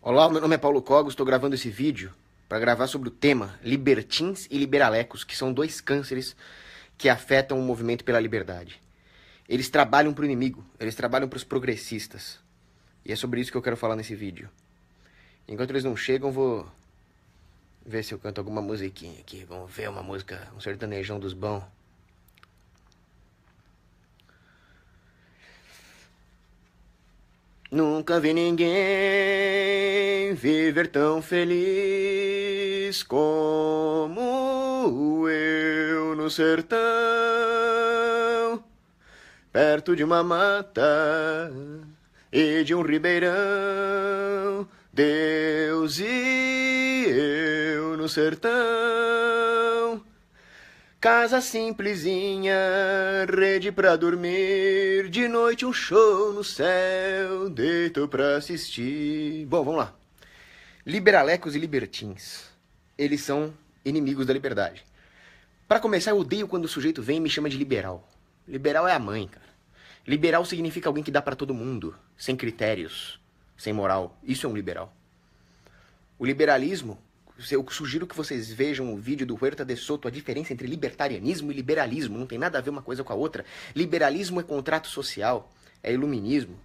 Olá, meu nome é Paulo Cogos, estou gravando esse vídeo para gravar sobre o tema libertins e liberalecos, que são dois cânceres que afetam o movimento pela liberdade. Eles trabalham para o inimigo, eles trabalham para os progressistas. E é sobre isso que eu quero falar nesse vídeo. Enquanto eles não chegam, vou ver se eu canto alguma musiquinha aqui. Vamos ver uma música, um sertanejão dos bons. Nunca vi ninguém viver tão feliz como eu no sertão, perto de uma mata e de um ribeirão. Deus e eu no sertão, casa simplesinha, rede pra dormir, de noite um show no céu, deito pra assistir. Bom, vamos lá. Liberalecos e libertins, eles são inimigos da liberdade. Pra começar, eu odeio quando o sujeito vem e me chama de liberal. Liberal é a mãe, cara. Liberal significa alguém que dá pra todo mundo, sem critérios, sem moral. Isso é um liberal. O liberalismo, eu sugiro que vocês vejam o vídeo do Huerta de Soto, a diferença entre libertarianismo e liberalismo. Não tem nada a ver uma coisa com a outra. Liberalismo é contrato social, é iluminismo,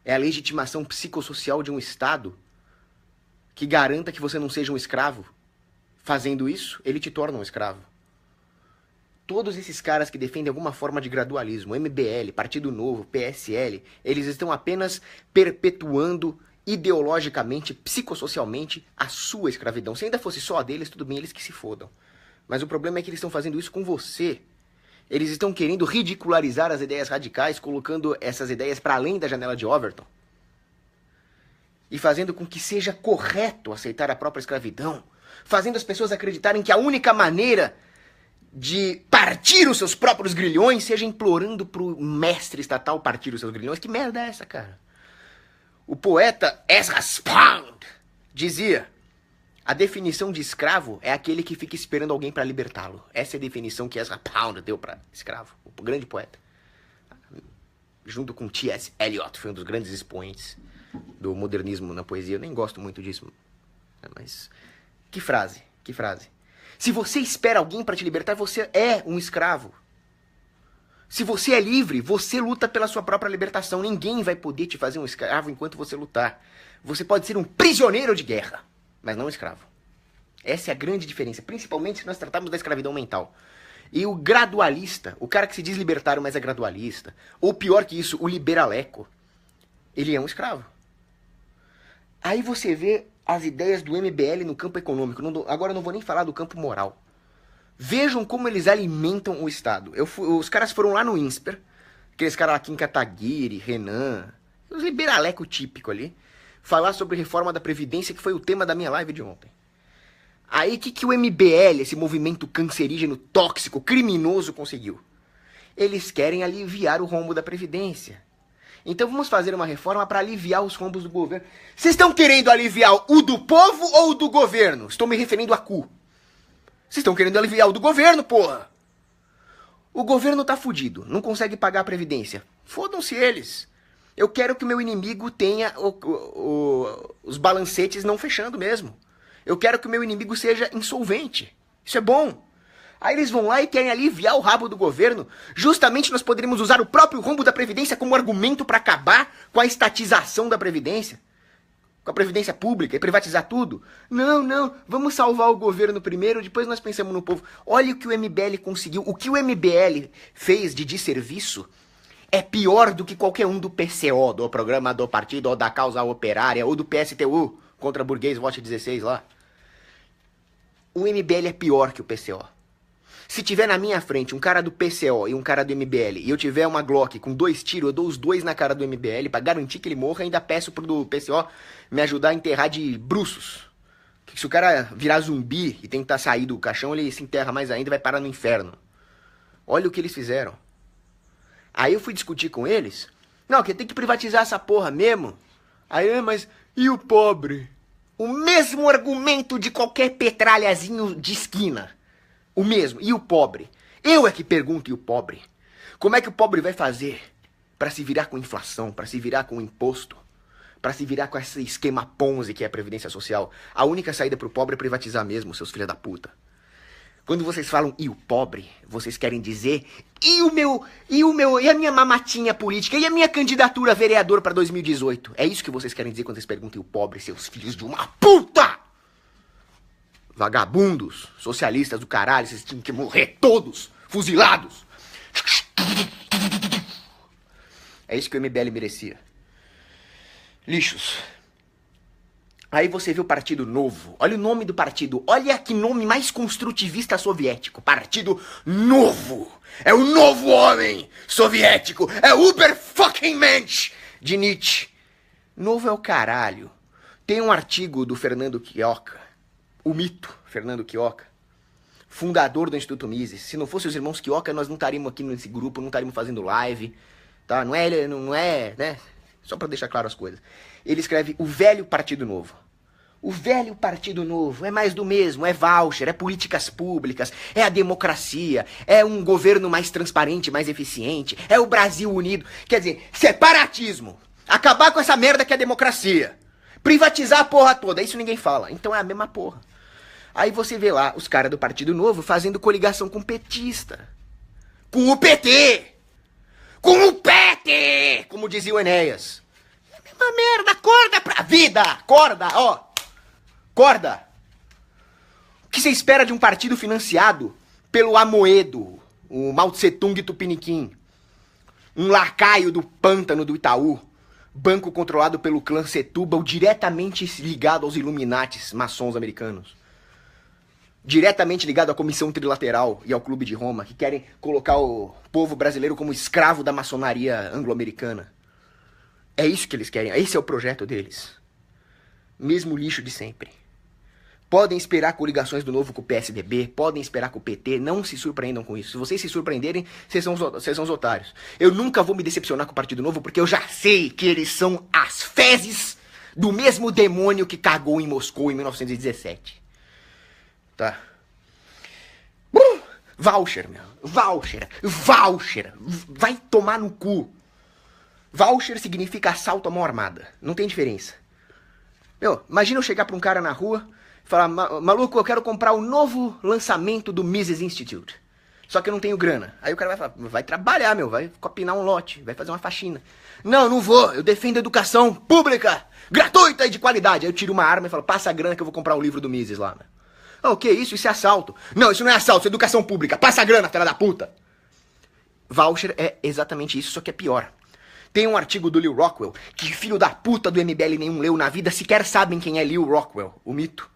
é a legitimação psicossocial de um Estado que garanta que você não seja um escravo. Fazendo isso, ele te torna um escravo. Todos esses caras que defendem alguma forma de gradualismo, MBL, Partido Novo, PSL, eles estão apenas perpetuando ideologicamente, psicossocialmente, a sua escravidão. Se ainda fosse só a deles, tudo bem, eles que se fodam. Mas o problema é que eles estão fazendo isso com você. Eles estão querendo ridicularizar as ideias radicais, colocando essas ideias para além da janela de Overton. E fazendo com que seja correto aceitar a própria escravidão. Fazendo as pessoas acreditarem que a única maneira de partir os seus próprios grilhões seja implorando pro mestre estatal partir os seus grilhões. Que merda é essa, cara? O poeta Ezra Pound dizia: a definição de escravo é aquele que fica esperando alguém para libertá-lo. Essa é a definição que Ezra Pound deu para escravo, o grande poeta. Junto com T.S. Eliot, foi um dos grandes expoentes do modernismo na poesia. Eu nem gosto muito disso, mas que frase, que frase. Se você espera alguém para te libertar, você é um escravo. Se você é livre, você luta pela sua própria libertação. Ninguém vai poder te fazer um escravo enquanto você lutar. Você pode ser um prisioneiro de guerra, mas não um escravo. Essa é a grande diferença, principalmente se nós tratarmos da escravidão mental. E o gradualista, o cara que se diz libertário, mas é gradualista, ou pior que isso, o liberaleco, ele é um escravo. Aí você vê as ideias do MBL no campo econômico. Agora eu não vou nem falar do campo moral. Vejam como eles alimentam o Estado. Os caras foram lá no INSPER, aqueles caras lá, Kim Kataguiri, Renan, os liberaleco típico ali, falar sobre reforma da Previdência, que foi o tema da minha live de ontem. Aí o que o MBL, esse movimento cancerígeno, tóxico, criminoso, conseguiu? Eles querem aliviar o rombo da Previdência. Então vamos fazer uma reforma para aliviar os rombos do governo. Vocês estão querendo aliviar o do povo ou o do governo? Estou me referindo a cu. Vocês estão querendo aliviar o do governo, porra! O governo tá fudido, não consegue pagar a Previdência. Fodam-se eles. Eu quero que o meu inimigo tenha os balancetes não fechando mesmo. Eu quero que o meu inimigo seja insolvente. Isso é bom. Aí eles vão lá e querem aliviar o rabo do governo. Justamente nós poderíamos usar o próprio rombo da Previdência como argumento para acabar com a estatização da Previdência. Com a Previdência Pública e privatizar tudo. Não, vamos salvar o governo primeiro, depois nós pensamos no povo. Olha o que o MBL conseguiu. O que o MBL fez de desserviço é pior do que qualquer um do PCO, do Programa do Partido, ou da Causa Operária, ou do PSTU, contra Burguês Vote 16 lá. O MBL é pior que o PCO. Se tiver na minha frente um cara do PCO e um cara do MBL, e eu tiver uma Glock com 2 tiros, eu dou os 2 na cara do MBL pra garantir que ele morra, e ainda peço pro do PCO me ajudar a enterrar de bruços. Que se o cara virar zumbi e tentar sair do caixão, ele se enterra mais ainda e vai parar no inferno. Olha o que eles fizeram. Aí eu fui discutir com eles. Não, que tem que privatizar essa porra mesmo. Aí, mas e o pobre? O mesmo argumento de qualquer petralhazinho de esquina. O mesmo. E o pobre? Eu é que pergunto, e o pobre? Como é que o pobre vai fazer para se virar com inflação, para se virar com imposto, pra se virar com esse esquema Ponzi que é a Previdência Social. A única saída pro pobre é privatizar mesmo, seus filhos da puta. Quando vocês falam e o pobre, vocês querem dizer e a minha mamatinha política, e a minha candidatura a vereador pra 2018. É isso que vocês querem dizer quando vocês perguntam e o pobre, seus filhos de uma puta! Vagabundos, socialistas do caralho, vocês tinham que morrer todos, fuzilados. É isso que o MBL merecia. Lixos. Aí você vê o Partido Novo. Olha o nome do partido. Olha que nome mais construtivista soviético. Partido Novo. É o novo homem soviético. É o Uber fucking Mensch de Nietzsche. Novo é o caralho. Tem um artigo do Fernando Quioca. O mito Fernando Quioca. Fundador do Instituto Mises. Se não fosse os irmãos Quioca, nós não estaríamos aqui nesse grupo, não estaríamos fazendo live. Tá? Não é, né? Só pra deixar claro as coisas. Ele escreve o velho Partido Novo. O velho Partido Novo é mais do mesmo, é voucher, é políticas públicas, é a democracia, é um governo mais transparente, mais eficiente, é o Brasil unido. Quer dizer, separatismo. Acabar com essa merda que é a democracia. Privatizar a porra toda, isso ninguém fala. Então é a mesma porra. Aí você vê lá os caras do Partido Novo fazendo coligação com o petista. Com o PT! Com o PT! Como dizia o Enéas. É a mesma merda, acorda pra vida! Acorda, ó! Acorda! O que você espera de um partido financiado pelo Amoedo, o Mao Tse Tung Tupiniquim, um lacaio do pântano do Itaú, banco controlado pelo clã Setúbal, diretamente ligado aos Illuminatis maçons americanos, diretamente ligado à Comissão Trilateral e ao Clube de Roma, que querem colocar o povo brasileiro como escravo da maçonaria anglo-americana. É isso que eles querem, esse é o projeto deles. Mesmo lixo de sempre. Podem esperar coligações do Novo com o PSDB, podem esperar com o PT, não se surpreendam com isso. Se vocês se surpreenderem, vocês são os otários. Eu nunca vou me decepcionar com o Partido Novo, porque eu já sei que eles são as fezes do mesmo demônio que cagou em Moscou em 1917. Tá? Voucher, meu. Voucher. Vai tomar no cu. Voucher significa assalto à mão armada. Não tem diferença. Meu, imagina eu chegar pra um cara na rua e falar, maluco, eu quero comprar o novo lançamento do Mises Institute. Só que eu não tenho grana. Aí o cara vai falar, vai trabalhar, meu, vai copinar um lote, vai fazer uma faxina. Não vou, eu defendo a educação pública, gratuita e de qualidade. Aí eu tiro uma arma e falo, passa a grana que eu vou comprar um livro do Mises lá, meu. Ah, o que é isso? Isso é assalto. Não, isso não é assalto, isso é educação pública. Passa a grana, filha da puta. Voucher é exatamente isso, só que é pior. Tem um artigo do Lew Rockwell, que filho da puta do MBL nenhum leu na vida, sequer sabem quem é Lew Rockwell, o mito.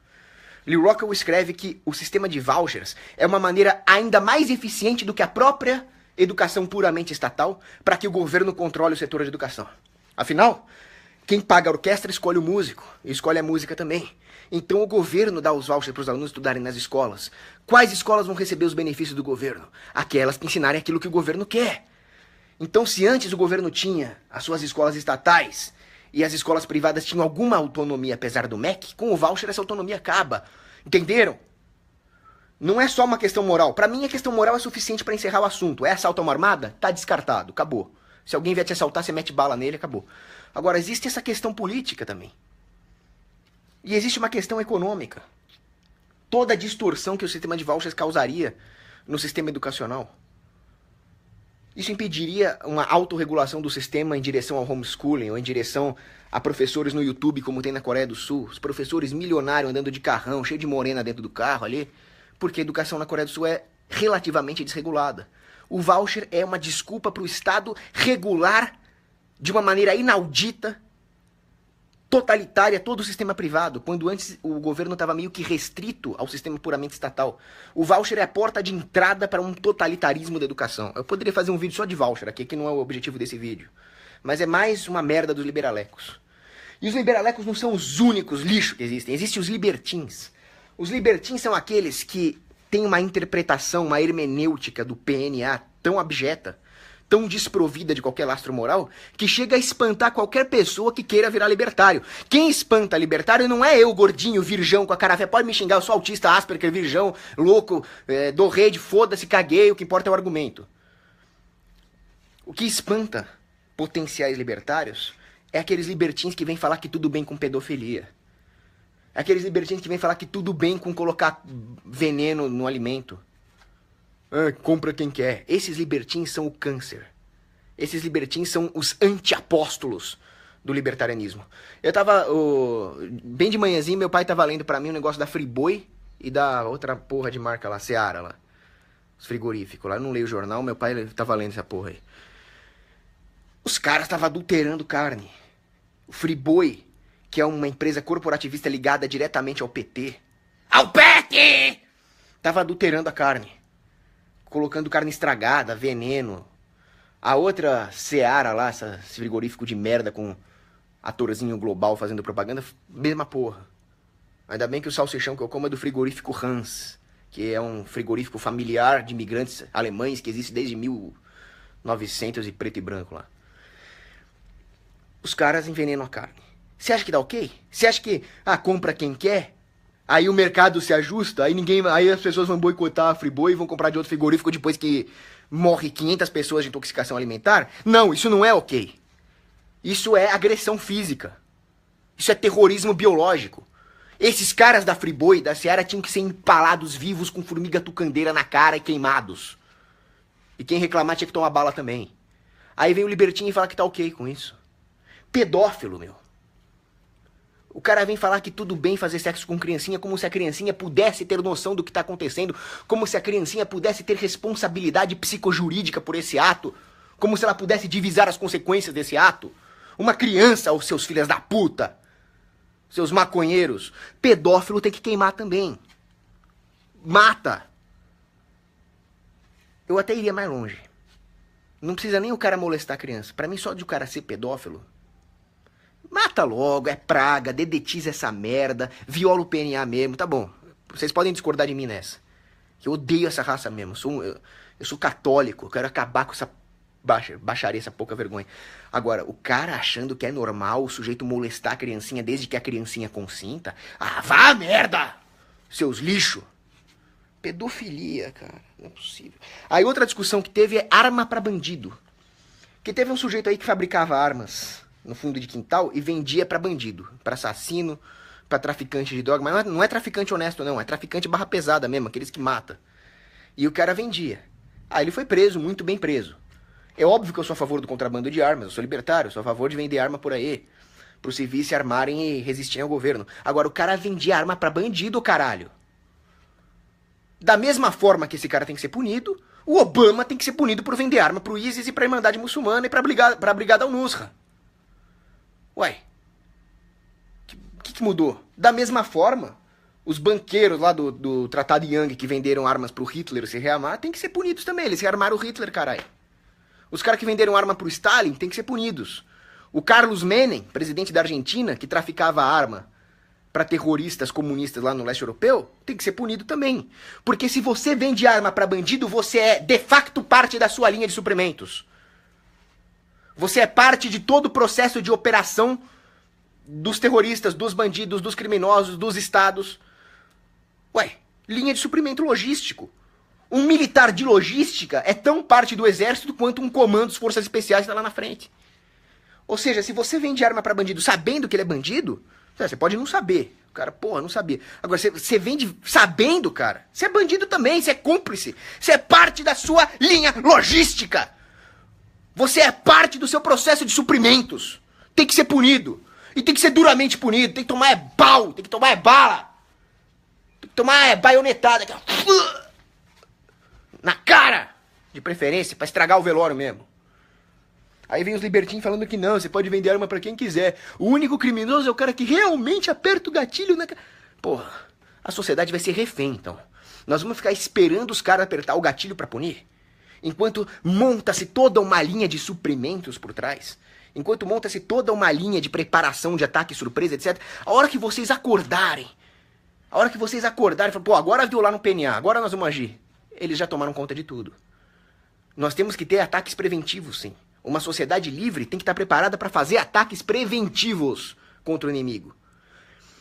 Lew Rockwell escreve que o sistema de vouchers é uma maneira ainda mais eficiente do que a própria educação puramente estatal para que o governo controle o setor de educação. Afinal, quem paga a orquestra escolhe o músico, e escolhe a música também. Então o governo dá os vouchers para os alunos estudarem nas escolas. Quais escolas vão receber os benefícios do governo? Aquelas que ensinarem aquilo que o governo quer. Então, se antes o governo tinha as suas escolas estatais e as escolas privadas tinham alguma autonomia apesar do MEC, com o voucher essa autonomia acaba. Entenderam? Não é só uma questão moral. Pra mim, a questão moral é suficiente pra encerrar o assunto. É assalto a uma armada? Tá descartado. Acabou. Se alguém vier te assaltar, você mete bala nele, acabou. Agora, existe essa questão política também. E existe uma questão econômica. Toda a distorção que o sistema de vouchers causaria no sistema educacional. Isso impediria uma autorregulação do sistema em direção ao homeschooling ou em direção a professores no YouTube, como tem na Coreia do Sul. Os professores milionários andando de carrão, cheio de morena dentro do carro ali, porque a educação na Coreia do Sul é relativamente desregulada. O voucher é uma desculpa para o Estado regular de uma maneira inaudita, totalitária, todo o sistema privado, quando antes o governo estava meio que restrito ao sistema puramente estatal. O voucher é a porta de entrada para um totalitarismo da educação. Eu poderia fazer um vídeo só de voucher aqui, que não é o objetivo desse vídeo. Mas é mais uma merda dos liberalecos. E os liberalecos não são os únicos lixos que existem. Existem os libertins. Os libertins são aqueles que têm uma interpretação, uma hermenêutica do PNA tão abjeta, tão desprovida de qualquer lastro moral, que chega a espantar qualquer pessoa que queira virar libertário. Quem espanta libertário não é eu, gordinho, virgão, com a cara feia. Pode me xingar, eu sou autista, Asperger, virgão, louco, dou rede, foda-se, caguei, o que importa é o argumento. O que espanta potenciais libertários É aqueles libertins que vêm falar que tudo bem com pedofilia. É aqueles libertins que vêm falar que tudo bem com colocar veneno no alimento. Compra quem quer. Esses libertins são o câncer. Esses libertins são os anti-apóstolos do libertarianismo. Eu tava, bem de manhãzinho, meu pai tava lendo pra mim um negócio da Friboi e da outra porra de marca lá, Seara lá. Os frigoríficos lá. Eu não leio o jornal, meu pai tava lendo essa porra aí. Os caras estavam adulterando carne. O Friboi, que é uma empresa corporativista ligada diretamente ao PT. Ao PT! Tava adulterando a carne. Colocando carne estragada, veneno. A outra Seara lá, esse frigorífico de merda com atorzinho global fazendo propaganda, mesma porra. Ainda bem que o salsichão que eu como é do frigorífico Hans, que é um frigorífico familiar de imigrantes alemães que existe desde 1900 e preto e branco lá. Os caras envenenam a carne. Você acha que dá ok? Você acha que, compra quem quer? Aí o mercado se ajusta, aí as pessoas vão boicotar a Friboi e vão comprar de outro frigorífico depois que morre 500 pessoas de intoxicação alimentar? Não, isso não é ok. Isso é agressão física. Isso é terrorismo biológico. Esses caras da Friboi, da Seara, tinham que ser empalados vivos com formiga tucandeira na cara e queimados. E quem reclamar tinha que tomar bala também. Aí vem o libertinho e fala que tá ok com isso. Pedófilo, meu. O cara vem falar que tudo bem fazer sexo com criancinha, como se a criancinha pudesse ter noção do que tá acontecendo, como se a criancinha pudesse ter responsabilidade psicojurídica por esse ato, como se ela pudesse divisar as consequências desse ato. Uma criança, os seus filhos da puta, seus maconheiros. Pedófilo tem que queimar também. Mata. Eu até iria mais longe. Não precisa nem o cara molestar a criança. Pra mim, só de o cara ser pedófilo, mata logo, é praga, dedetiza essa merda, viola o PNA mesmo, tá bom. Vocês podem discordar de mim nessa. Eu odeio essa raça mesmo. Eu sou católico, eu quero acabar com essa baixaria, essa pouca vergonha. Agora, o cara achando que é normal o sujeito molestar a criancinha desde que a criancinha consinta? Vá a merda! Seus lixos! Pedofilia, cara. Não é possível. Aí outra discussão que teve é arma pra bandido. Que teve um sujeito aí que fabricava armas no fundo de quintal e vendia pra bandido, pra assassino, pra traficante de droga, mas não é traficante honesto não, é traficante barra pesada mesmo, aqueles que mata. E o cara vendia. Aí ele foi preso, muito bem preso. É óbvio que eu sou a favor do contrabando de armas, eu sou libertário, eu sou a favor de vender arma por aí, pros civis se armarem e resistirem ao governo. Agora o cara vendia arma pra bandido, caralho. Da mesma forma que esse cara tem que ser punido, o Obama tem que ser punido por vender arma pro ISIS e pra Irmandade Muçulmana e pra Brigada Al-Nusra. Ué, o que mudou? Da mesma forma, os banqueiros lá do Tratado Young que venderam armas pro Hitler se rearmar tem que ser punidos também. Eles rearmaram o Hitler, caralho. Os caras que venderam arma pro Stalin tem que ser punidos. O Carlos Menem, presidente da Argentina, que traficava arma pra terroristas comunistas lá no leste europeu, tem que ser punido também. Porque se você vende arma pra bandido, você é de facto parte da sua linha de suprimentos. Você é parte de todo o processo de operação dos terroristas, dos bandidos, dos criminosos, dos estados. Ué, linha de suprimento logístico. Um militar de logística é tão parte do exército quanto um comando das forças especiais que está lá na frente. Ou seja, se você vende arma para bandido sabendo que ele é bandido, você pode não saber. O cara, porra, não sabia. Agora, você vende sabendo, cara, você é bandido também, você é cúmplice. Você é parte da sua linha logística. Você é parte do seu processo de suprimentos. Tem que ser punido. E tem que ser duramente punido. Tem que tomar pau. Tem que tomar bala. Tem que tomar baionetada. Na cara. De preferência, pra estragar o velório mesmo. Aí vem os libertinhos falando que não, você pode vender arma pra quem quiser. O único criminoso é o cara que realmente aperta o gatilho na cara. Porra, a sociedade vai ser refém, então. Nós vamos ficar esperando os caras apertar o gatilho pra punir? Enquanto monta-se toda uma linha de suprimentos por trás, enquanto monta-se toda uma linha de preparação de ataque surpresa, etc. A hora que vocês acordarem, falam, pô, agora viu lá no PNA, agora nós vamos agir. Eles já tomaram conta de tudo. Nós temos que ter ataques preventivos, sim. Uma sociedade livre tem que estar preparada para fazer ataques preventivos contra o inimigo.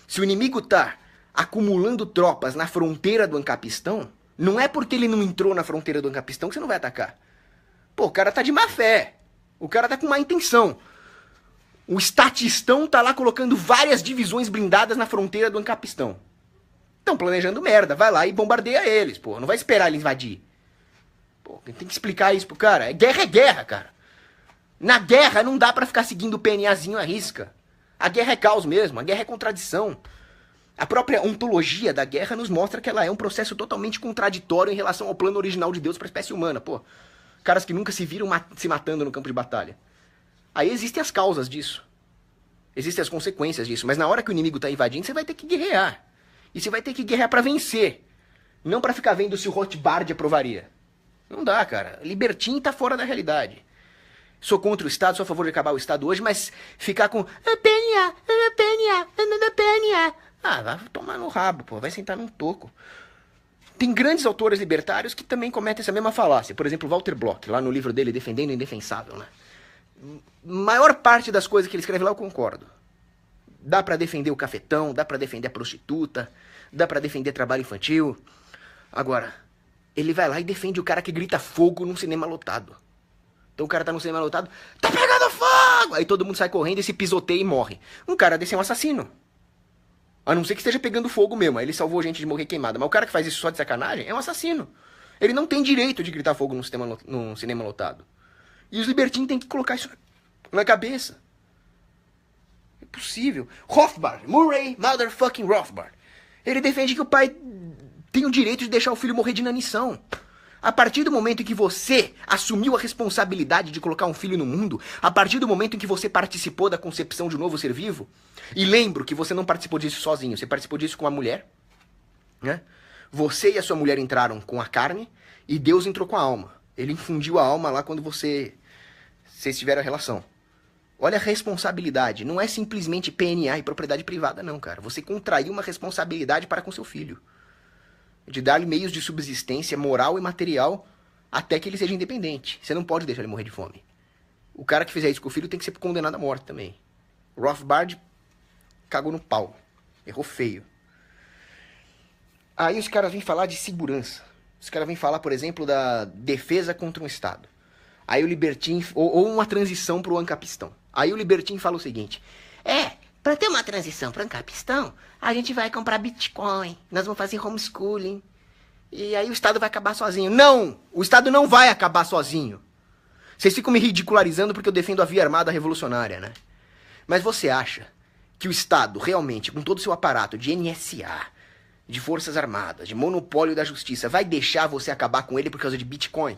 Se o inimigo está acumulando tropas na fronteira do Ancapistan, não é porque ele não entrou na fronteira do Ancapistan que você não vai atacar. Pô, o cara tá de má fé. O cara tá com má intenção. O estatistão tá lá colocando várias divisões blindadas na fronteira do Ancapistão. Estão planejando merda, vai lá e bombardeia eles, pô. Não vai esperar eles invadir. Pô, tem que explicar isso pro cara. É guerra, cara. Na guerra não dá pra ficar seguindo o PNAzinho à risca. A guerra é caos mesmo, a guerra é contradição. A própria ontologia da guerra nos mostra que ela é um processo totalmente contraditório em relação ao plano original de Deus para a espécie humana, pô. Caras que nunca se viram se matando no campo de batalha. Aí existem as causas disso. Existem as consequências disso. Mas na hora que o inimigo tá invadindo, você vai ter que guerrear. E você vai ter que guerrear pra vencer. Não pra ficar vendo se o Rothbard aprovaria. Não dá, cara. Libertin tá fora da realidade. Sou contra o Estado, sou a favor de acabar o Estado hoje, mas ficar com PNA. Ah, vai tomar no rabo, pô. Vai sentar num toco. Tem grandes autores libertários que também cometem essa mesma falácia. Por exemplo, Walter Block, lá no livro dele, Defendendo o Indefensável, né? Maior parte das coisas que ele escreve lá eu concordo. Dá pra defender o cafetão, dá pra defender a prostituta, dá pra defender trabalho infantil. Agora, ele vai lá e defende o cara que grita fogo num cinema lotado. Então o cara tá num cinema lotado, tá pegando fogo! Aí todo mundo sai correndo e se pisoteia e morre. Um cara desse é um assassino. A não ser que esteja pegando fogo mesmo, aí ele salvou gente de morrer queimada. Mas o cara que faz isso só de sacanagem é um assassino. Ele não tem direito de gritar fogo num cinema lotado. E os libertinos têm que colocar isso na cabeça. É possível. Rothbard, Murray motherfucking Rothbard. Ele defende que o pai tem o direito de deixar o filho morrer de inanição. A partir do momento em que você assumiu a responsabilidade de colocar um filho no mundo, a partir do momento em que você participou da concepção de um novo ser vivo, e lembro que você não participou disso sozinho, você participou disso com a mulher, né? Você e a sua mulher entraram com a carne e Deus entrou com a alma. Ele infundiu a alma lá quando vocês tiveram a relação. Olha a responsabilidade, não é simplesmente PNA e propriedade privada não, cara. Você contraiu uma responsabilidade para com seu filho. De dar-lhe meios de subsistência moral e material até que ele seja independente. Você não pode deixar ele morrer de fome. O cara que fizer isso com o filho tem que ser condenado à morte também. Rothbard cagou no pau. Errou feio. Aí os caras vêm falar de segurança. Os caras vêm falar, por exemplo, da defesa contra um Estado. Aí o Libertin... Ou uma transição pro Ancapistão. Aí o Libertin fala o seguinte. Para ter uma transição para Ancapistão, a gente vai comprar Bitcoin, nós vamos fazer homeschooling, e aí o Estado vai acabar sozinho. Não! O Estado não vai acabar sozinho. Vocês ficam me ridicularizando porque eu defendo a via armada revolucionária, né? Mas você acha que o Estado, realmente, com todo o seu aparato de NSA, de forças armadas, de monopólio da justiça, vai deixar você acabar com ele por causa de Bitcoin?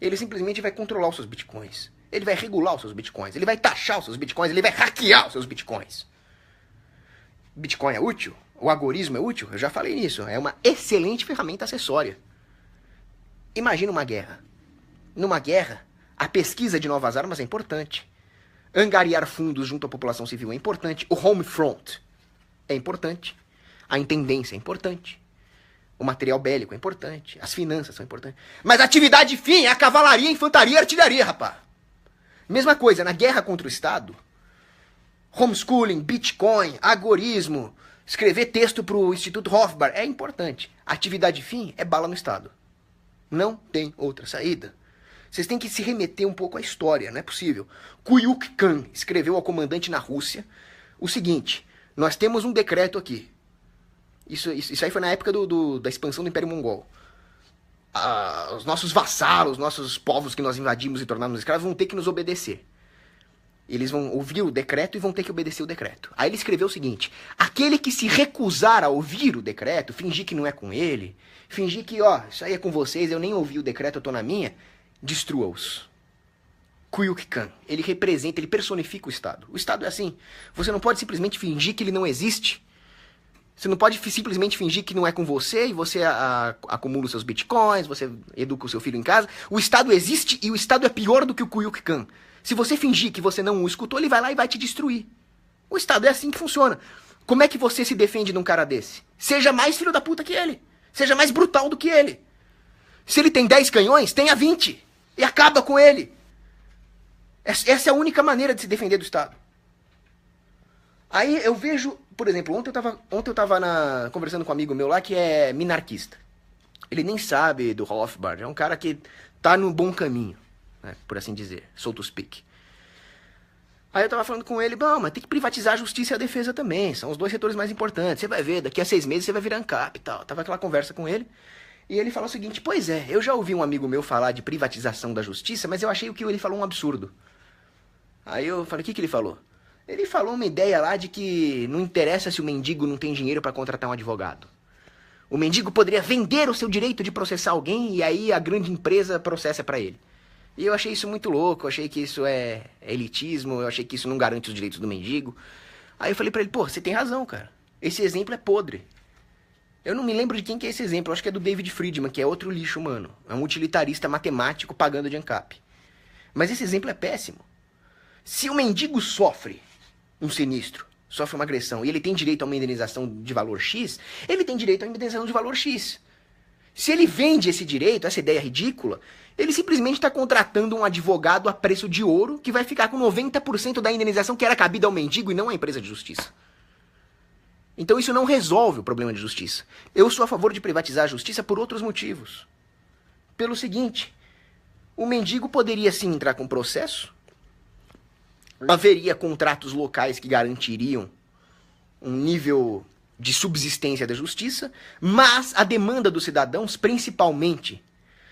Ele simplesmente vai controlar os seus Bitcoins. Ele vai regular os seus bitcoins, ele vai taxar os seus bitcoins, ele vai hackear os seus bitcoins. Bitcoin é útil? O algoritmo é útil? Eu já falei nisso. É uma excelente ferramenta acessória. Imagina uma guerra. Numa guerra, a pesquisa de novas armas é importante. Angariar fundos junto à população civil é importante. O home front é importante. A intendência é importante. O material bélico é importante. As finanças são importantes. Mas a atividade fim é a cavalaria, a infantaria e a artilharia, rapaz. Mesma coisa, na guerra contra o Estado, homeschooling, Bitcoin, agorismo, escrever texto para o Instituto Rothbard é importante. Atividade fim é bala no Estado. Não tem outra saída. Vocês têm que se remeter um pouco à história, não é possível. Kuyuk Khan escreveu ao comandante na Rússia o seguinte: nós temos um decreto aqui. Isso aí foi na época da expansão do Império Mongol. Os nossos vassalos, os nossos povos que nós invadimos e tornamos escravos vão ter que nos obedecer. Eles vão ouvir o decreto e vão ter que obedecer o decreto. Aí ele escreveu o seguinte: aquele que se recusar a ouvir o decreto, fingir que não é com ele, fingir que, isso aí é com vocês, eu nem ouvi o decreto, eu tô na minha, destrua-os. Kuyuk Khan, ele representa, ele personifica o Estado. O Estado é assim, você não pode simplesmente fingir que ele não existe. Você não pode simplesmente fingir que não é com você e você acumula os seus bitcoins, você educa o seu filho em casa. O Estado existe e o Estado é pior do que o Kuyuk Khan. Se você fingir que você não o escutou, ele vai lá e vai te destruir. O Estado é assim que funciona. Como é que você se defende de um cara desse? Seja mais filho da puta que ele. Seja mais brutal do que ele. Se ele tem 10 canhões, tenha 20. E acaba com ele. Essa é a única maneira de se defender do Estado. Aí eu vejo, por exemplo, ontem eu tava conversando com um amigo meu lá que é minarquista. Ele nem sabe do Rothbard, é um cara que tá no bom caminho, né, por assim dizer, so to speak. Aí eu tava falando com ele, bom, mas tem que privatizar a justiça e a defesa também, são os dois setores mais importantes, você vai ver, daqui a 6 meses você vai virar ANCAP e tal. Tava aquela conversa com ele, e ele falou o seguinte, pois é, eu já ouvi um amigo meu falar de privatização da justiça, mas eu achei o que ele falou um absurdo. Aí eu falei, o que ele falou? Ele falou uma ideia lá de que não interessa se o mendigo não tem dinheiro para contratar um advogado. O mendigo poderia vender o seu direito de processar alguém e aí a grande empresa processa para ele. E eu achei isso muito louco, eu achei que isso é elitismo, eu achei que isso não garante os direitos do mendigo. Aí eu falei pra ele, pô, você tem razão, cara. Esse exemplo é podre. Eu não me lembro de quem que é esse exemplo, eu acho que é do David Friedman, que é outro lixo humano. É um utilitarista matemático pagando de ANCAP. Mas esse exemplo é péssimo. Se o mendigo sofre um sinistro, sofre uma agressão, e ele tem direito a uma indenização de valor X, ele tem direito a uma indenização de valor X. Se ele vende esse direito, essa ideia ridícula, ele simplesmente está contratando um advogado a preço de ouro que vai ficar com 90% da indenização que era cabida ao mendigo e não à empresa de justiça. Então isso não resolve o problema de justiça. Eu sou a favor de privatizar a justiça por outros motivos. Pelo seguinte, o mendigo poderia sim entrar com processo, haveria contratos locais que garantiriam um nível de subsistência da justiça, mas a demanda dos cidadãos, principalmente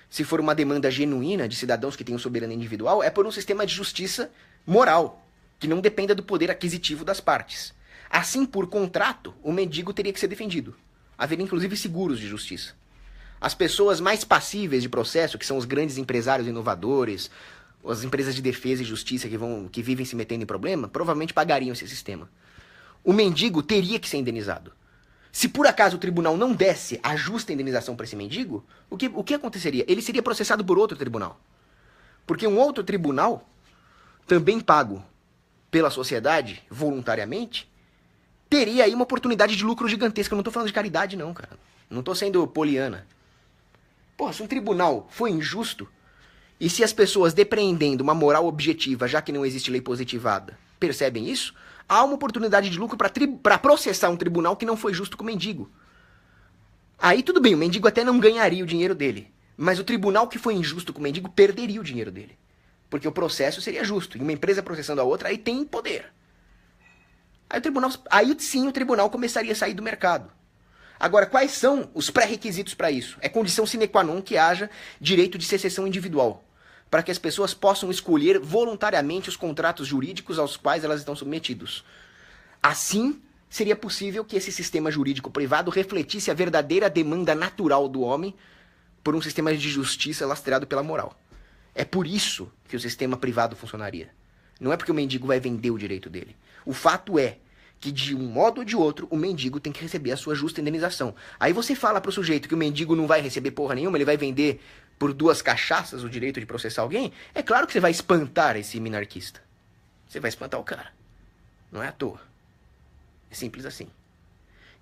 se for uma demanda genuína de cidadãos que tenham soberania individual, é por um sistema de justiça moral, que não dependa do poder aquisitivo das partes. Assim, por contrato, o mendigo teria que ser defendido. Haveria inclusive seguros de justiça. As pessoas mais passíveis de processo, que são os grandes empresários inovadores, as empresas de defesa e justiça que vivem se metendo em problema, provavelmente pagariam esse sistema. O mendigo teria que ser indenizado. Se por acaso o tribunal não desse a justa indenização para esse mendigo, o que aconteceria? Ele seria processado por outro tribunal. Porque um outro tribunal, também pago pela sociedade, voluntariamente, teria aí uma oportunidade de lucro gigantesca. Eu não tô falando de caridade não, cara. Não tô sendo poliana. Porra, se um tribunal foi injusto, e se as pessoas depreendendo uma moral objetiva, já que não existe lei positivada, percebem isso, há uma oportunidade de lucro para processar um tribunal que não foi justo com o mendigo. Aí tudo bem, o mendigo até não ganharia o dinheiro dele, mas o tribunal que foi injusto com o mendigo perderia o dinheiro dele. Porque o processo seria justo, e uma empresa processando a outra, aí tem poder. Aí sim o tribunal começaria a sair do mercado. Agora, quais são os pré-requisitos para isso? É condição sine qua non que haja direito de secessão individual, para que as pessoas possam escolher voluntariamente os contratos jurídicos aos quais elas estão submetidos. Assim, seria possível que esse sistema jurídico privado refletisse a verdadeira demanda natural do homem por um sistema de justiça lastreado pela moral. É por isso que o sistema privado funcionaria. Não é porque o mendigo vai vender o direito dele. O fato é que, de um modo ou de outro, o mendigo tem que receber a sua justa indenização. Aí você fala pro sujeito que o mendigo não vai receber porra nenhuma, ele vai vender por 2 cachaças o direito de processar alguém, é claro que você vai espantar esse minarquista. Você vai espantar o cara. Não é à toa. É simples assim.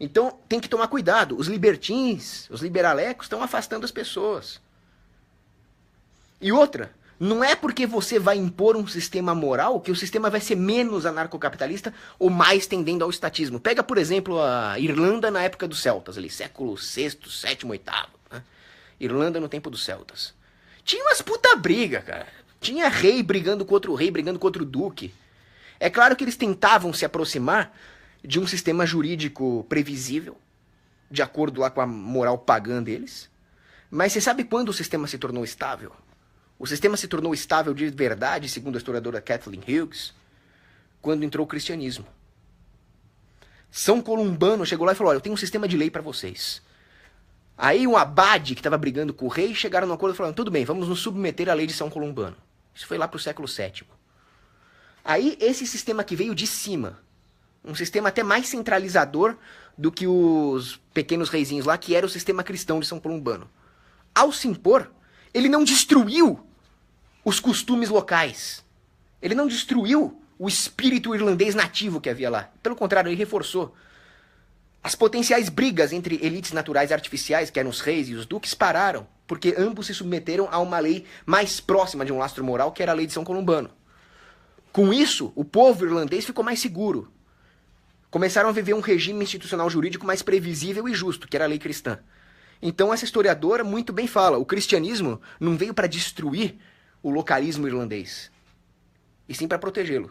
Então, tem que tomar cuidado. Os libertins, os liberalecos estão afastando as pessoas. E outra, não é porque você vai impor um sistema moral que o sistema vai ser menos anarcocapitalista ou mais tendendo ao estatismo. Pega, por exemplo, a Irlanda na época dos celtas, ali, século VI, VII, VIII. Né? Irlanda no tempo dos celtas. Tinha umas puta briga, cara. Tinha rei brigando com outro rei, brigando com outro duque. É claro que eles tentavam se aproximar de um sistema jurídico previsível, de acordo lá com a moral pagã deles. Mas você sabe quando o sistema se tornou estável? O sistema se tornou estável de verdade, segundo a historiadora Kathleen Hughes, quando entrou o cristianismo. São Columbano chegou lá e falou, olha, eu tenho um sistema de lei para vocês. Aí um abade que estava brigando com o rei, chegaram num acordo e falaram, tudo bem, vamos nos submeter à lei de São Columbano. Isso foi lá para o século VII. Aí esse sistema que veio de cima, um sistema até mais centralizador do que os pequenos reizinhos lá, que era o sistema cristão de São Columbano. Ao se impor, ele não destruiu os costumes locais. Ele não destruiu o espírito irlandês nativo que havia lá. Pelo contrário, ele reforçou. As potenciais brigas entre elites naturais e artificiais, que eram os reis e os duques, pararam, porque ambos se submeteram a uma lei mais próxima de um lastro moral, que era a lei de São Columbano. Com isso, o povo irlandês ficou mais seguro. Começaram a viver um regime institucional jurídico mais previsível e justo, que era a lei cristã. Então essa historiadora muito bem fala, o cristianismo não veio para destruir o localismo irlandês, e sim para protegê-lo.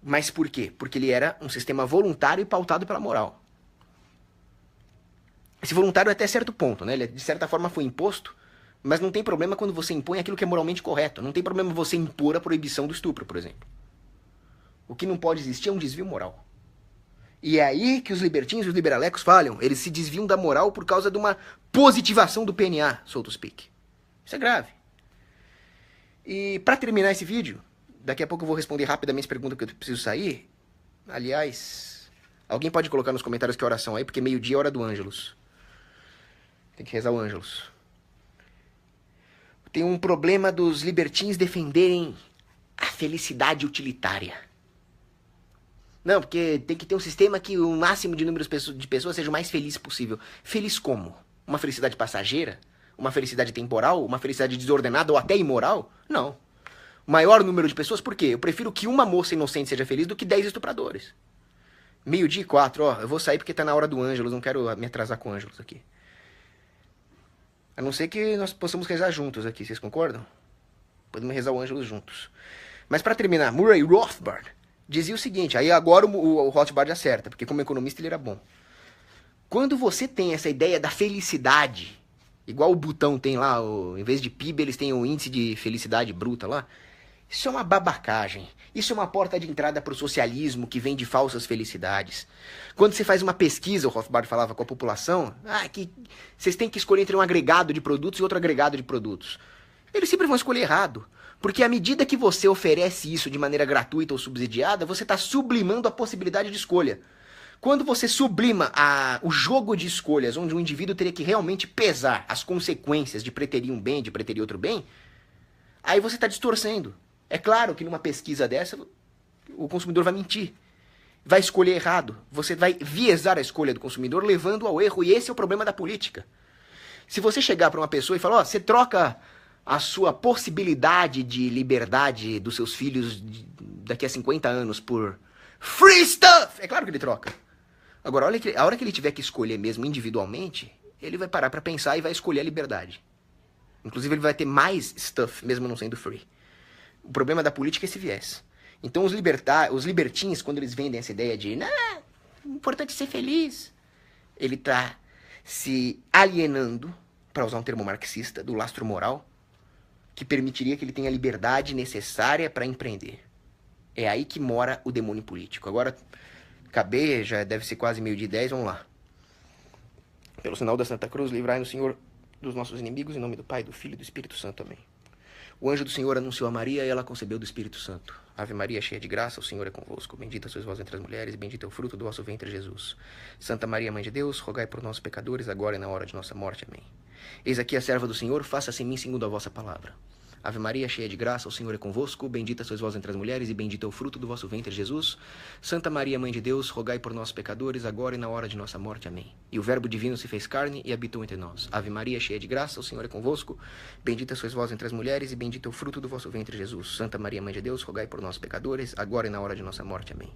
Mas por quê? Porque ele era um sistema voluntário e pautado pela moral. Esse voluntário é até certo ponto, né? Ele de certa forma foi imposto, mas não tem problema quando você impõe aquilo que é moralmente correto. Não tem problema você impor a proibição do estupro, por exemplo. O que não pode existir é um desvio moral. E é aí que os libertins e os liberalecos falham. Eles se desviam da moral por causa de uma positivação do PNA, so to speak. Isso é grave. E para terminar esse vídeo, daqui a pouco eu vou responder rapidamente as perguntas que eu preciso sair. Aliás, alguém pode colocar nos comentários que oração aí, porque meio-dia é hora do Ângelus. Tem que rezar o Ângelus. Tem um problema dos libertins defenderem a felicidade utilitária. Não, porque tem que ter um sistema que o máximo de número de pessoas seja o mais feliz possível. Feliz como? Uma felicidade passageira? Uma felicidade temporal? Uma felicidade desordenada ou até imoral? Não. Maior número de pessoas, por quê? Eu prefiro que uma moça inocente seja feliz do que 10 estupradores. 12:04, ó, eu vou sair porque tá na hora do Ângelus, não quero me atrasar com o Ângelus aqui. A não ser que nós possamos rezar juntos aqui, vocês concordam? Podemos rezar o Ângelus juntos. Mas para terminar, Murray Rothbard dizia o seguinte, aí agora o Rothbard acerta, porque como economista ele era bom. Quando você tem essa ideia da felicidade, igual o Butão tem lá, em vez de PIB eles têm o índice de felicidade bruta lá, isso é uma babacagem. Isso é uma porta de entrada para o socialismo que vem de falsas felicidades. Quando você faz uma pesquisa, o Rothbard falava com a população, que vocês têm que escolher entre um agregado de produtos e outro agregado de produtos. Eles sempre vão escolher errado. Porque à medida que você oferece isso de maneira gratuita ou subsidiada, você está sublimando a possibilidade de escolha. Quando você sublima o jogo de escolhas, onde o indivíduo teria que realmente pesar as consequências de preterir um bem, de preterir outro bem, aí você está distorcendo. É claro que numa pesquisa dessa, o consumidor vai mentir. Vai escolher errado. Você vai viesar a escolha do consumidor, levando ao erro. E esse é o problema da política. Se você chegar para uma pessoa e falar, você troca a sua possibilidade de liberdade dos seus filhos daqui a 50 anos por free stuff, é claro que ele troca. Agora, a hora que ele tiver que escolher mesmo individualmente, ele vai parar para pensar e vai escolher a liberdade. Inclusive, ele vai ter mais stuff, mesmo não sendo free. O problema da política é esse viés. Então, os libertins, quando eles vendem essa ideia de o importante é ser feliz, ele está se alienando, para usar um termo marxista, do lastro moral, que permitiria que ele tenha a liberdade necessária para empreender. É aí que mora o demônio político. Agora, acabei, já deve ser quase 12:10, vamos lá. Pelo sinal da Santa Cruz, livrai-nos, Senhor, dos nossos inimigos, em nome do Pai, do Filho e do Espírito Santo. Amém. O anjo do Senhor anunciou a Maria e ela concebeu do Espírito Santo. Ave Maria, cheia de graça, o Senhor é convosco. Bendita sois vós entre as mulheres, e bendito é o fruto do vosso ventre, Jesus. Santa Maria, Mãe de Deus, rogai por nós, pecadores, agora e na hora de nossa morte. Amém. Eis aqui a serva do Senhor, faça-se em mim segundo a vossa palavra. Ave Maria, cheia de graça, o Senhor é convosco. Bendita sois vós entre as mulheres, e bendito é o fruto do vosso ventre, Jesus. Santa Maria, Mãe de Deus, rogai por nós, pecadores, agora e na hora de nossa morte. Amém. E o Verbo divino se fez carne e habitou entre nós. Ave Maria, cheia de graça, o Senhor é convosco. Bendita sois vós entre as mulheres, e bendito é o fruto do vosso ventre, Jesus. Santa Maria, Mãe de Deus, rogai por nós, pecadores, agora e na hora de nossa morte. Amém.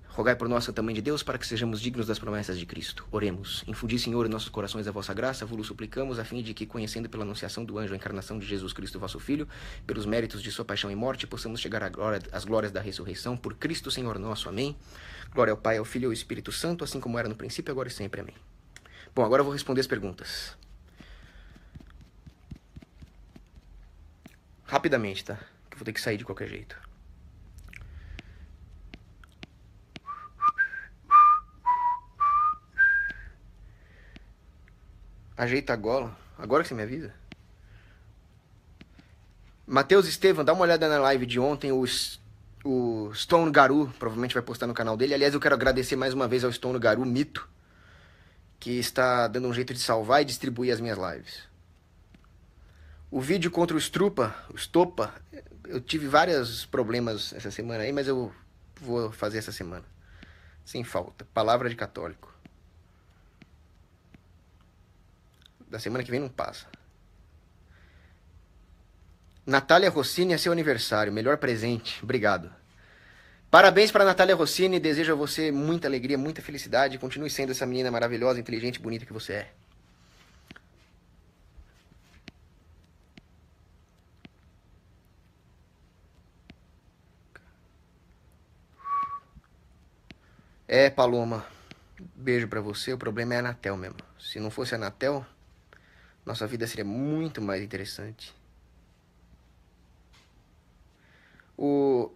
Rogai por nós, Santa Mãe de Deus, para que sejamos dignos das promessas de Cristo. Oremos. Infundi, Senhor, em nossos corações a vossa graça, vos suplicamos, a fim de que, conhecendo pela anunciação do anjo a encarnação de Jesus Cristo, vosso Filho, pelos méritos de sua paixão e morte, possamos chegar às glórias da ressurreição, por Cristo, Senhor nosso. Amém. Glória ao Pai, ao Filho e ao Espírito Santo, assim como era no princípio, agora e sempre. Amém. Bom, agora eu vou responder as perguntas. Rapidamente, tá? Que eu vou ter que sair de qualquer jeito. Ajeita a gola. Agora que você me avisa. Matheus Estevam, dá uma olhada na live de ontem. O Stone Garu provavelmente vai postar no canal dele. Aliás, eu quero agradecer mais uma vez ao Stone Garu Mito, que está dando um jeito de salvar e distribuir as minhas lives. O vídeo contra o Stopa, eu tive vários problemas essa semana aí, mas eu vou fazer essa semana. Sem falta. Palavra de católico. Da semana que vem não passa. Natália Rossini, é seu aniversário. Melhor presente. Obrigado. Parabéns para Natália Rossini. Desejo a você muita alegria, muita felicidade. Continue sendo essa menina maravilhosa, inteligente e bonita que você é. É, Paloma, beijo pra você. O problema é a Anatel mesmo. Se não fosse a Anatel, nossa vida seria muito mais interessante. O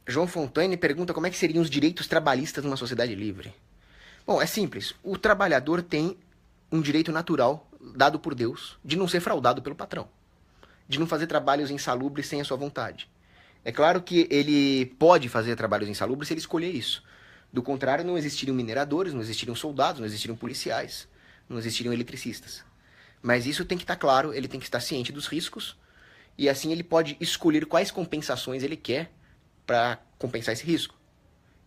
João Fontaine pergunta como é que seriam os direitos trabalhistas numa sociedade livre. Bom, é simples. O trabalhador tem um direito natural, dado por Deus, de não ser fraudado pelo patrão. De não fazer trabalhos insalubres sem a sua vontade. É claro que ele pode fazer trabalhos insalubres se ele escolher isso. Do contrário, não existiriam mineradores, não existiriam soldados, não existiriam policiais, não existiriam eletricistas. Mas isso tem que estar claro, ele tem que estar ciente dos riscos, e assim ele pode escolher quais compensações ele quer para compensar esse risco.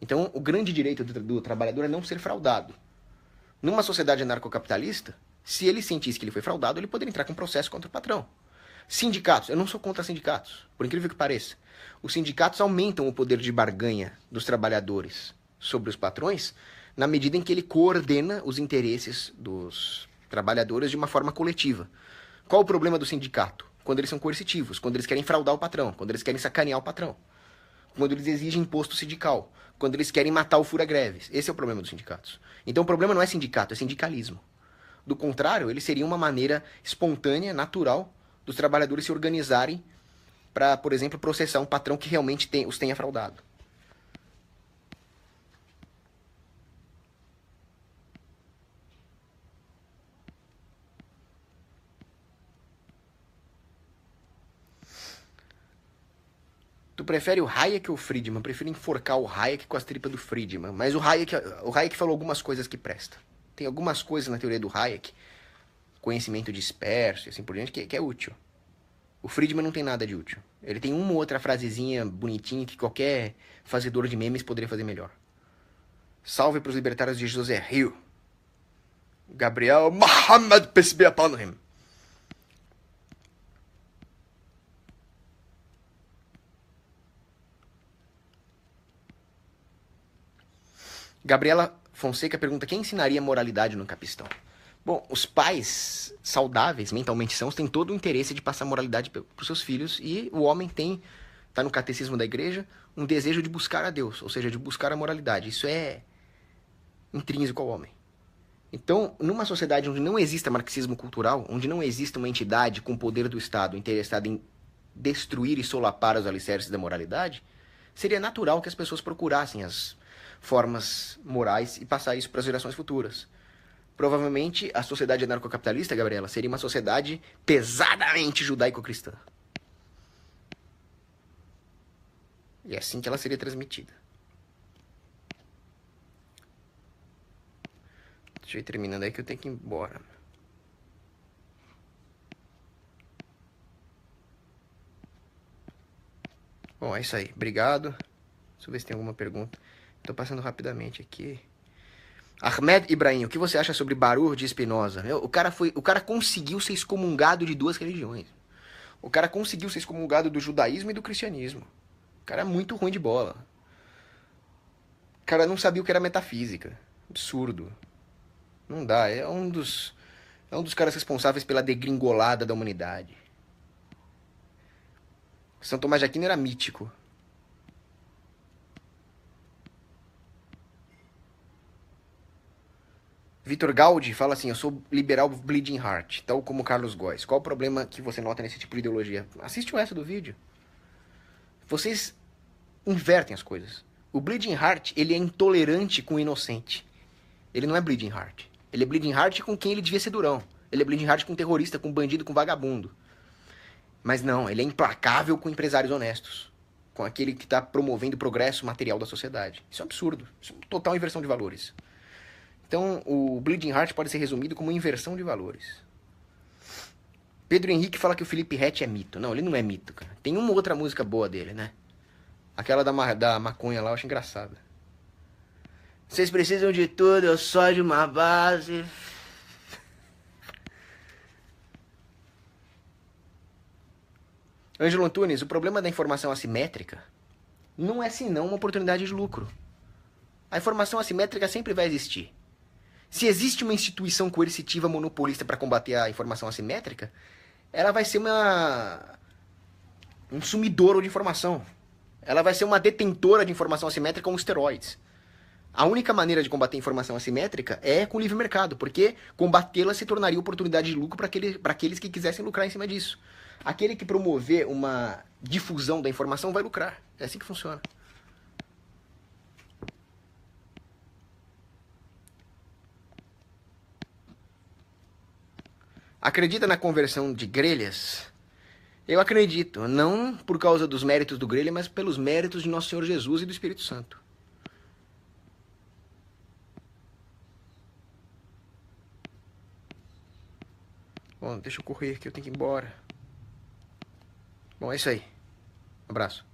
Então, o grande direito do trabalhador é não ser fraudado. Numa sociedade anarcocapitalista, se ele sentisse que ele foi fraudado, ele poderia entrar com processo contra o patrão. Sindicatos, eu não sou contra sindicatos, por incrível que pareça. Os sindicatos aumentam o poder de barganha dos trabalhadores sobre os patrões, na medida em que ele coordena os interesses dos trabalhadores de uma forma coletiva. Qual o problema do sindicato? Quando eles são coercitivos, quando eles querem fraudar o patrão, quando eles querem sacanear o patrão, quando eles exigem imposto sindical, quando eles querem matar o fura-greves. Esse é o problema dos sindicatos. Então o problema não é sindicato, é sindicalismo. Do contrário, ele seria uma maneira espontânea, natural, dos trabalhadores se organizarem para, por exemplo, processar um patrão que realmente os tenha fraudado. Tu prefere o Hayek ou o Friedman? Eu prefiro enforcar o Hayek com as tripas do Friedman. Mas o Hayek falou algumas coisas que prestam. Tem algumas coisas na teoria do Hayek, conhecimento disperso e assim por diante, que é útil. O Friedman não tem nada de útil. Ele tem uma ou outra frasezinha bonitinha que qualquer fazedor de memes poderia fazer melhor. Salve para os libertários de José Rio. Gabriel Mohammed Pesbia Panhim. Gabriela Fonseca pergunta quem ensinaria moralidade no Capistão. Bom, os pais saudáveis, mentalmente sãos, têm todo o interesse de passar moralidade para os seus filhos, e o homem tem, está no catecismo da igreja, um desejo de buscar a Deus, ou seja, de buscar a moralidade. Isso é intrínseco ao homem. Então, numa sociedade onde não exista marxismo cultural, onde não exista uma entidade com poder do Estado interessada em destruir e solapar os alicerces da moralidade, seria natural que as pessoas procurassem as formas morais e passar isso para as gerações futuras. Provavelmente a sociedade anarcocapitalista, Gabriela, seria uma sociedade pesadamente judaico-cristã. E é assim que ela seria transmitida. Deixa eu ir terminando aí que eu tenho que ir embora. Bom, é isso aí. Obrigado. Deixa eu ver se tem alguma pergunta. Tô passando rapidamente aqui. Ahmed Ibrahim, o que você acha sobre Baruch de Spinoza? O cara conseguiu ser excomungado de duas religiões. O cara conseguiu ser excomungado do judaísmo e do cristianismo. O cara é muito ruim de bola. O cara não sabia o que era metafísica. Absurdo. Não dá. É um dos caras responsáveis pela degringolada da humanidade. São Tomás de Aquino era mítico. Vitor Gaudi fala assim, eu sou liberal bleeding heart, tal como Carlos Góes. Qual o problema que você nota nesse tipo de ideologia? Assiste o resto do vídeo. Vocês invertem as coisas. O bleeding heart, ele é intolerante com o inocente. Ele não é bleeding heart. Ele é bleeding heart com quem ele devia ser durão. Ele é bleeding heart com terrorista, com bandido, com vagabundo. Mas não, ele é implacável com empresários honestos. Com aquele que está promovendo o progresso material da sociedade. Isso é um absurdo. Isso é uma total inversão de valores. Então, o Bleeding Heart pode ser resumido como inversão de valores. Pedro Henrique fala que o Felipe Ret é mito. Não, ele não é mito, cara. Tem uma outra música boa dele, né? Aquela da maconha lá, eu acho engraçada. Vocês precisam de tudo, eu só de uma base. Ângelo Antunes, o problema da informação assimétrica não é senão uma oportunidade de lucro. A informação assimétrica sempre vai existir. Se existe uma instituição coercitiva monopolista para combater a informação assimétrica, ela vai ser um sumidouro de informação. Ela vai ser uma detentora de informação assimétrica com esteroides. A única maneira de combater a informação assimétrica é com o livre mercado, porque combatê-la se tornaria oportunidade de lucro para aqueles que quisessem lucrar em cima disso. Aquele que promover uma difusão da informação vai lucrar. É assim que funciona. Acredita na conversão de grelhas? Eu acredito, não por causa dos méritos do grelha, mas pelos méritos de Nosso Senhor Jesus e do Espírito Santo. Bom, deixa eu correr aqui, eu tenho que ir embora. Bom, é isso aí. Um abraço.